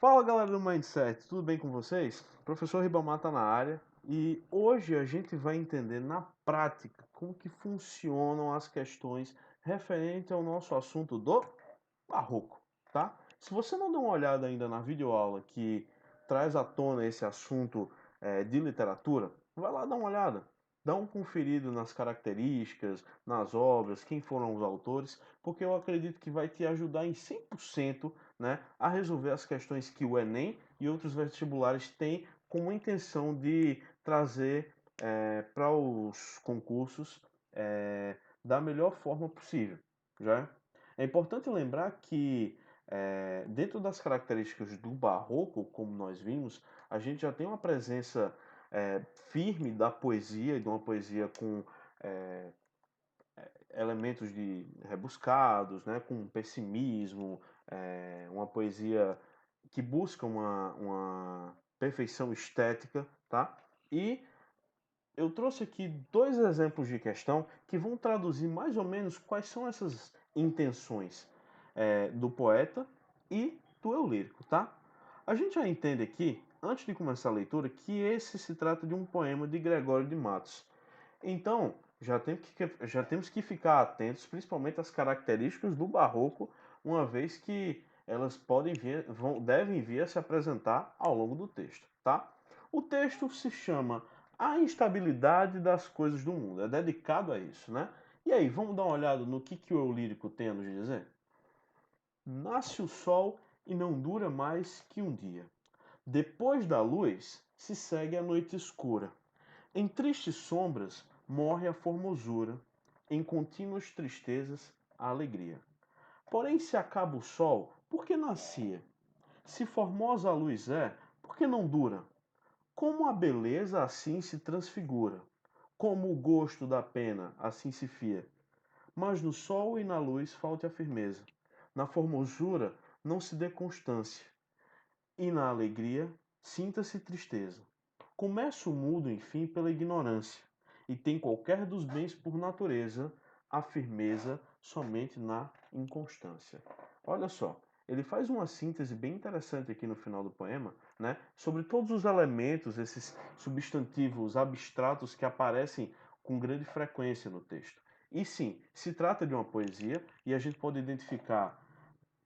Fala galera do Mindset, tudo bem com vocês? Professor Ribamar tá na área e hoje a gente vai entender na prática como que funcionam as questões referentes ao nosso assunto do barroco, tá? Se você não deu uma olhada ainda na videoaula que traz à tona esse assunto de literatura, vai lá dar uma olhada. Dá um conferido nas características, nas obras, quem foram os autores, porque eu acredito que vai te ajudar em 100%, né, a resolver as questões que o Enem e outros vestibulares têm como intenção de trazer para os concursos da melhor forma possível. Já é importante lembrar que dentro das características do barroco, como nós vimos, a gente já tem uma presença firme da poesia, e de uma poesia com é, elementos de rebuscados, né, com pessimismo, uma poesia que busca uma perfeição estética, tá? E eu trouxe aqui dois exemplos de questão que vão traduzir mais ou menos quais são essas intenções do poeta e do eu lírico, tá? A gente já entende aqui, antes de começar a leitura, que esse se trata de um poema de Gregório de Matos. Então, já temos que ficar atentos, principalmente às características do barroco, uma vez que elas devem vir a se apresentar ao longo do texto, tá? O texto se chama A Instabilidade das Coisas do Mundo, é dedicado a isso, né? E aí, vamos dar uma olhada no que o eu lírico tem a nos dizer? Nasce o sol e não dura mais que um dia. Depois da luz se segue a noite escura. Em tristes sombras morre a formosura, em contínuas tristezas a alegria. Porém, se acaba o sol, por que nascia? Se formosa a luz é, por que não dura? Como a beleza assim se transfigura, como o gosto da pena assim se fia. Mas no sol e na luz falte a firmeza, na formosura não se dê constância, e na alegria sinta-se tristeza. Começa o mudo, enfim, pela ignorância, e tem qualquer dos bens por natureza, a firmeza somente na inconstância. Olha só, ele faz uma síntese bem interessante aqui no final do poema, né, sobre todos os elementos, esses substantivos abstratos que aparecem com grande frequência no texto. E sim, se trata de uma poesia e a gente pode identificar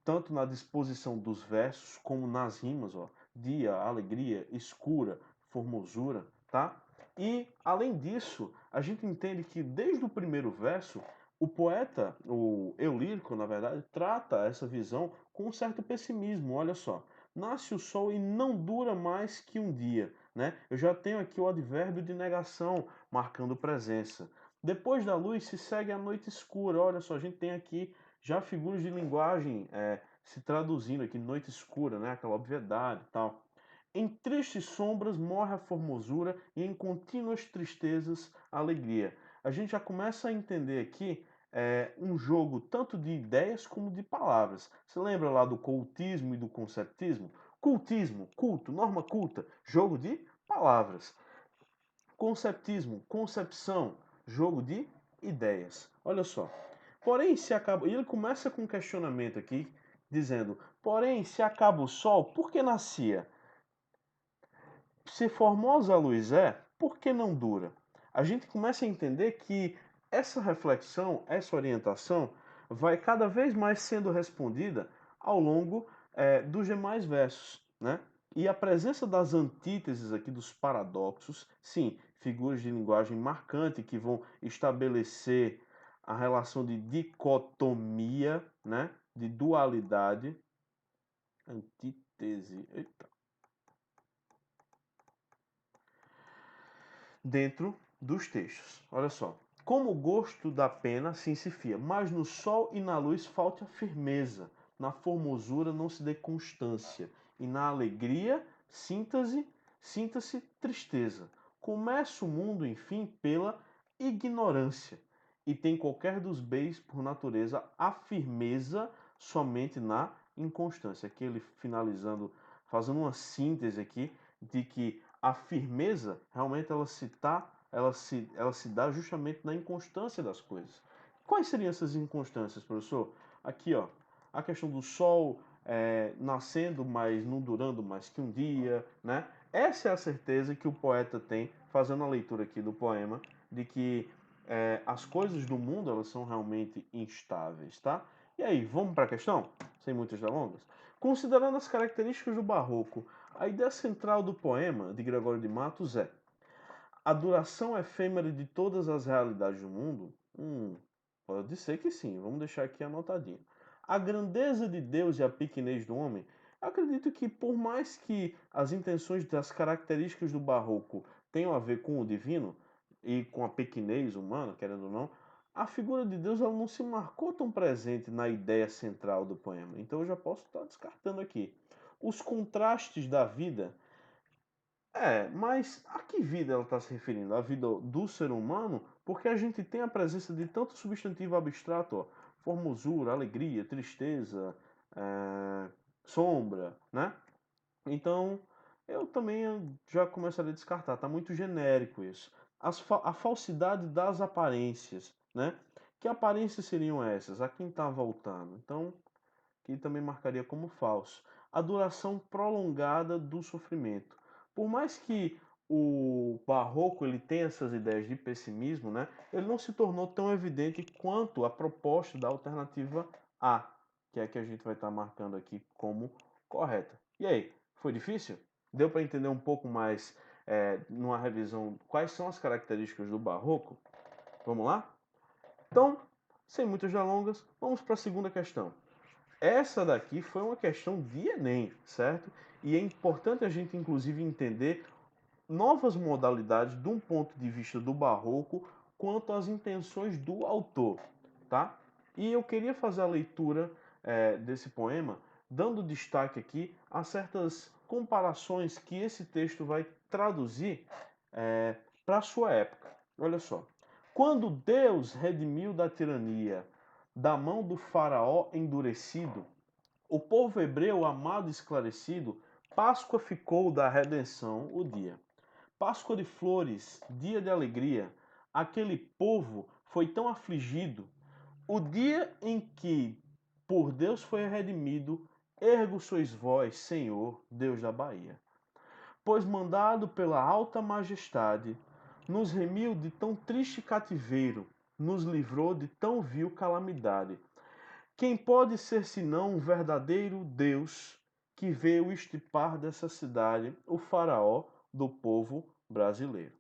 tanto na disposição dos versos como nas rimas, ó, dia, alegria, escura, formosura, tá? E além disso, a gente entende que desde o primeiro verso, o poeta, o eu lírico, na verdade, trata essa visão com um certo pessimismo. Olha só, nasce o sol e não dura mais que um dia, né? Eu já tenho aqui o advérbio de negação marcando presença. Depois da luz se segue a noite escura. Olha só, a gente tem aqui já figuras de linguagem se traduzindo aqui, noite escura, né? Aquela obviedade e tal. Em tristes sombras morre a formosura e em contínuas tristezas a alegria. A gente já começa a entender aqui um jogo tanto de ideias como de palavras. Você lembra lá do cultismo e do conceptismo? Cultismo, culto, norma culta, jogo de palavras. Conceptismo, concepção, jogo de ideias. Olha só. Porém, se acaba. E ele começa com um questionamento aqui, dizendo: porém, se acaba o sol, por que nascia? Se formosa a luz é, por que não dura? A gente começa a entender que essa reflexão, essa orientação, vai cada vez mais sendo respondida ao longo dos demais versos, né? E a presença das antíteses aqui, dos paradoxos, sim, figuras de linguagem marcante que vão estabelecer a relação de dicotomia, né? De dualidade, antítese, eita, dentro dos textos. Olha só. Como o gosto da pena se insifia, mas no sol e na luz falta a firmeza, na formosura não se dê constância, e na alegria sinta-se tristeza. Começa o mundo, enfim, pela ignorância, e tem qualquer dos bens por natureza a firmeza somente na inconstância. Aqui ele finalizando, fazendo uma síntese aqui de que a firmeza realmente ela se dá justamente na inconstância das coisas. Quais seriam essas inconstâncias, professor? Aqui, ó, a questão do sol nascendo, mas não durando mais que um dia, né? Essa é a certeza que o poeta tem, fazendo a leitura aqui do poema, de que as coisas do mundo elas são realmente instáveis, tá? E aí, vamos para a questão? Sem muitas delongas. Considerando as características do barroco, a ideia central do poema de Gregório de Matos é a duração efêmera de todas as realidades do mundo? Pode ser que sim, vamos deixar aqui anotadinho. A grandeza de Deus e a pequenez do homem? Acredito que, por mais que as intenções das características do barroco tenham a ver com o divino e com a pequenez humana, querendo ou não, a figura de Deus ela não se marcou tão presente na ideia central do poema. Então eu já posso estar descartando aqui. Os contrastes da vida mas a que vida ela está se referindo? A vida do ser humano? Porque a gente tem a presença de tanto substantivo abstrato, ó, formosura, alegria, tristeza, é, sombra, né? Então, eu também já começaria a descartar, tá muito genérico isso. A falsidade das aparências, né? Que aparências seriam essas? A quem está voltando? Então, que também marcaria como falso. A duração prolongada do sofrimento. Por mais que o barroco ele tenha essas ideias de pessimismo, né, ele não se tornou tão evidente quanto a proposta da alternativa A, que é a que a gente vai estar marcando aqui como correta. E aí, foi difícil? Deu para entender um pouco mais numa revisão quais são as características do barroco? Vamos lá? Então, sem muitas delongas, vamos para a segunda questão. Essa daqui foi uma questão de Enem, certo? E é importante a gente, inclusive, entender novas modalidades de um ponto de vista do barroco quanto às intenções do autor, tá? E eu queria fazer a leitura desse poema, dando destaque aqui a certas comparações que esse texto vai traduzir para a sua época. Olha só. Quando Deus redimiu da tirania, da mão do faraó endurecido, o povo hebreu amado e esclarecido, Páscoa ficou da redenção o dia. Páscoa de flores, dia de alegria, aquele povo foi tão afligido. O dia em que por Deus foi redimido, ergo sois vós, Senhor, Deus da Bahia. Pois mandado pela alta majestade, nos remiu de tão triste cativeiro, nos livrou de tão vil calamidade. Quem pode ser senão um verdadeiro Deus que veio estipar dessa cidade o faraó do povo brasileiro?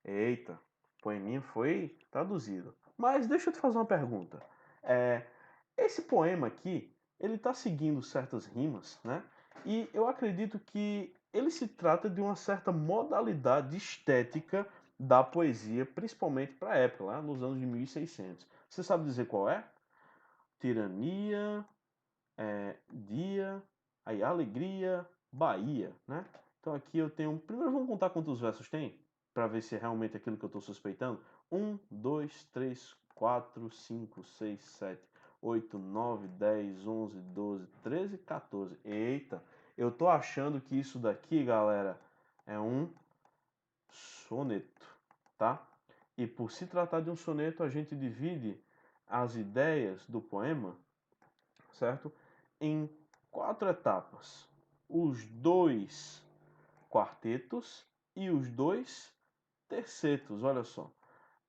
Eita, o poeminha foi traduzido. Mas deixa eu te fazer uma pergunta. É, esse poema aqui, ele está seguindo certas rimas, né? E eu acredito que ele se trata de uma certa modalidade estética da poesia, principalmente para a época, lá nos anos de 1600. Você sabe dizer qual é? Tirania, dia, aí alegria, Bahia, né? Então aqui eu tenho. Primeiro vamos contar quantos versos tem, para ver se é realmente aquilo que eu estou suspeitando. 1, 2, 3, 4, 5, 6, 7, 8, 9, 10, 11, 12, 13, 14. Eita, eu tô achando que isso daqui, galera, é um soneto, tá? E por se tratar de um soneto, a gente divide as ideias do poema, certo? Em 4 etapas. Os 2 quartetos e os 2 tercetos. Olha só.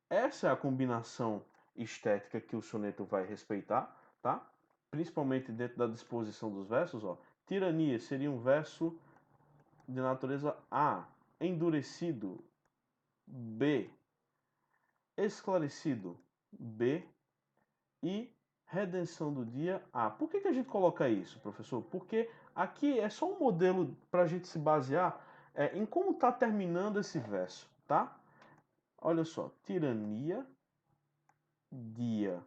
Essa é a combinação estética que o soneto vai respeitar, tá? Principalmente dentro da disposição dos versos, ó. Tirania seria um verso de natureza A, endurecido B, esclarecido B e redenção do dia A. Por que a gente coloca isso, professor? Porque aqui é só um modelo para a gente se basear em como está terminando esse verso, tá? Olha só, tirania, dia.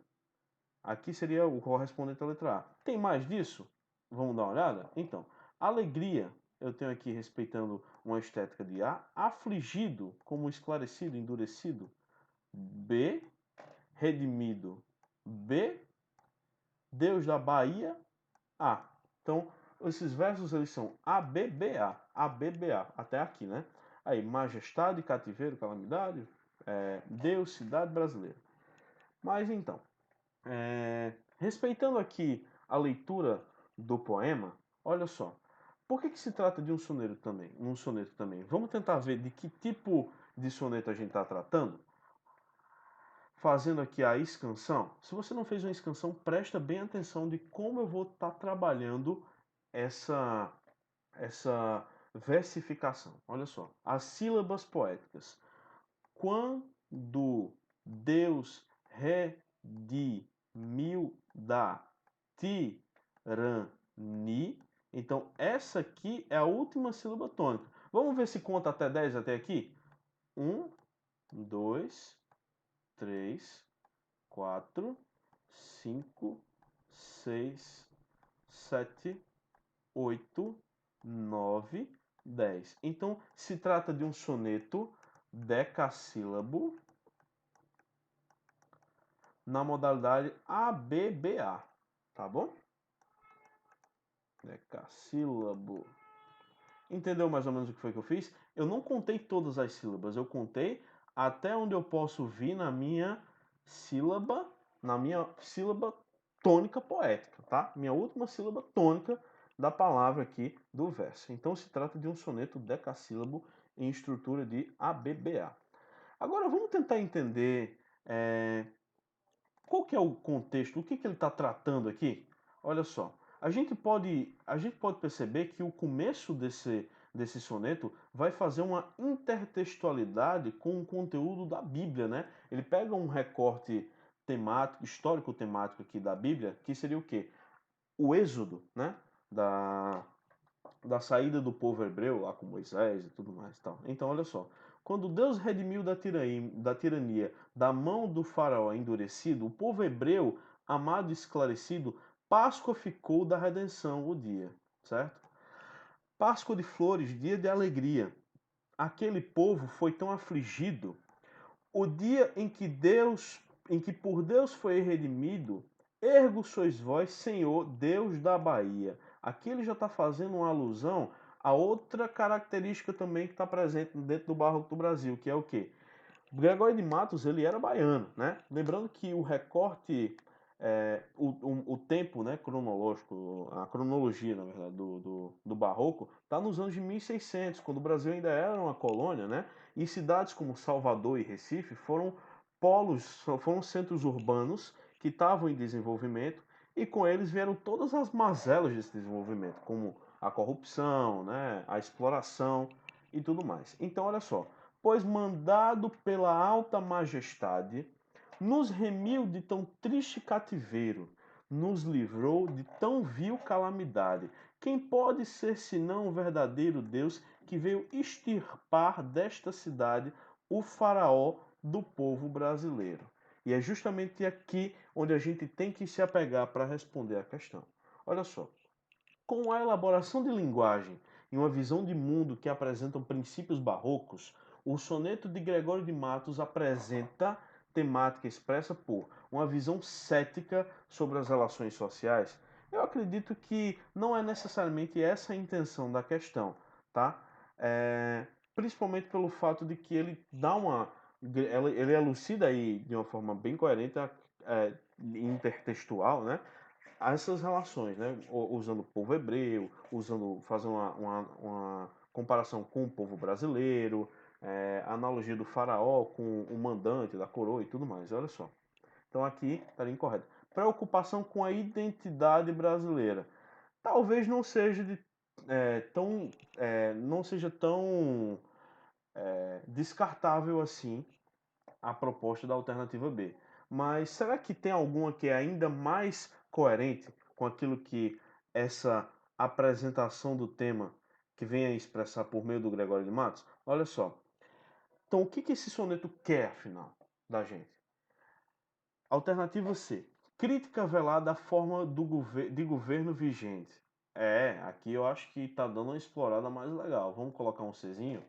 Aqui seria o correspondente à letra A. Tem mais disso? Vamos dar uma olhada? Então, alegria, eu tenho aqui respeitando uma estética de A. Afligido, como esclarecido, endurecido, B. Redimido, B. Deus da Bahia, A. Então, esses versos eles são A, B, B, A. A, B, B, A. Até aqui, né? Aí, majestade, cativeiro, calamidade, Deus, cidade brasileira. Mas então, respeitando aqui a leitura do poema, olha só. Por que se trata de um soneto também? Vamos tentar ver de que tipo de soneto a gente está tratando? Fazendo aqui a escansão. Se você não fez uma escansão, presta bem atenção de como eu vou estar trabalhando essa versificação. Olha só, as sílabas poéticas. Quando Deus redimiu da tirania. Então, essa aqui é a última sílaba tônica. Vamos ver se conta até 10 até aqui? 1, 2, 3, 4, 5, 6, 7, 8, 9, 10. Então, se trata de um soneto decassílabo na modalidade ABBA, tá bom? Decassílabo. Entendeu mais ou menos o que foi que eu fiz? Eu não contei todas as sílabas, eu contei até onde eu posso vir na minha sílaba tônica poética, tá? Minha última sílaba tônica da palavra aqui do verso. Então se trata de um soneto decassílabo em estrutura de ABBA. Agora vamos tentar entender qual que é o contexto, o que ele está tratando aqui. Olha só, a gente pode perceber que o começo desse soneto vai fazer uma intertextualidade com o conteúdo da Bíblia, né? Ele pega um recorte temático, histórico-temático aqui da Bíblia, que seria o quê? O êxodo, né? Da saída do povo hebreu lá com Moisés e tudo mais. Tal. Então, olha só. Quando Deus redimiu da tirania da mão do faraó endurecido, o povo hebreu, amado e esclarecido, Páscoa ficou da redenção o dia, certo? Páscoa de flores, dia de alegria. Aquele povo foi tão afligido. O dia em que por Deus foi redimido, ergo sois vós, Senhor, Deus da Bahia. Aqui ele já está fazendo uma alusão a outra característica também que está presente dentro do Barroco do Brasil, que é o quê? Gregório de Matos, ele era baiano, né? Lembrando que o recorte, o tempo, né, cronológico, a cronologia, na verdade, do Barroco, está nos anos de 1600, quando o Brasil ainda era uma colônia, né? E cidades como Salvador e Recife foram foram centros urbanos que estavam em desenvolvimento e com eles vieram todas as mazelas desse desenvolvimento, como a corrupção, né, a exploração e tudo mais. Então, olha só, pois mandado pela alta majestade, nos remiu de tão triste cativeiro, nos livrou de tão vil calamidade. Quem pode ser senão o verdadeiro Deus que veio extirpar desta cidade o faraó do povo brasileiro? E é justamente aqui onde a gente tem que se apegar para responder a questão. Olha só, com a elaboração de linguagem e uma visão de mundo que apresentam princípios barrocos, o soneto de Gregório de Matos apresenta temática expressa por uma visão cética sobre as relações sociais. Eu acredito que não é necessariamente essa a intenção da questão, tá? Principalmente pelo fato de que ele dá ele elucida aí de uma forma bem coerente, intertextual, né? Essas relações, né? Usando o povo hebreu, fazendo uma comparação com o povo brasileiro, a analogia do faraó com o mandante da coroa e tudo mais. Olha só. Então aqui estaria incorreto. Preocupação com a identidade brasileira. Talvez não seja não seja tão descartável assim a proposta da alternativa B. Mas será que tem alguma que é ainda mais coerente com aquilo que essa apresentação do tema que vem a expressar por meio do Gregório de Matos? Olha só. Então, o que esse soneto quer, afinal, da gente? Alternativa C. Crítica velada à forma de governo vigente. Aqui eu acho que tá dando uma explorada mais legal. Vamos colocar um Czinho?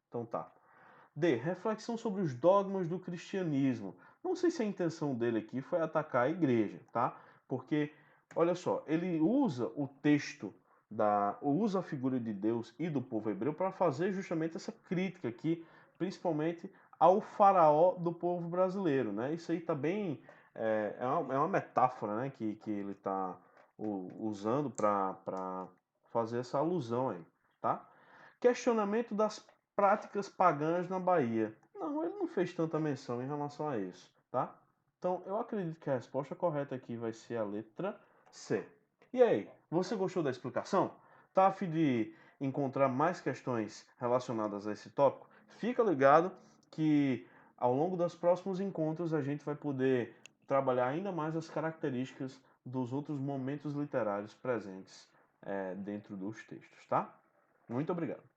Então tá. D. Reflexão sobre os dogmas do cristianismo. Não sei se a intenção dele aqui foi atacar a igreja, tá? Porque, olha só, ele usa o texto usa a figura de Deus e do povo hebreu para fazer justamente essa crítica aqui, principalmente ao faraó do povo brasileiro, né? Isso aí tá bem é uma metáfora, né? Que ele está usando para fazer essa alusão aí, tá? Questionamento das práticas pagãs na Bahia. Não, ele não fez tanta menção em relação a isso, tá? Então, eu acredito que a resposta correta aqui vai ser a letra C. E aí, você gostou da explicação? Tá a fim de encontrar mais questões relacionadas a esse tópico? Fica ligado que ao longo dos próximos encontros a gente vai poder trabalhar ainda mais as características dos outros momentos literários presentes dentro dos textos, tá? Muito obrigado.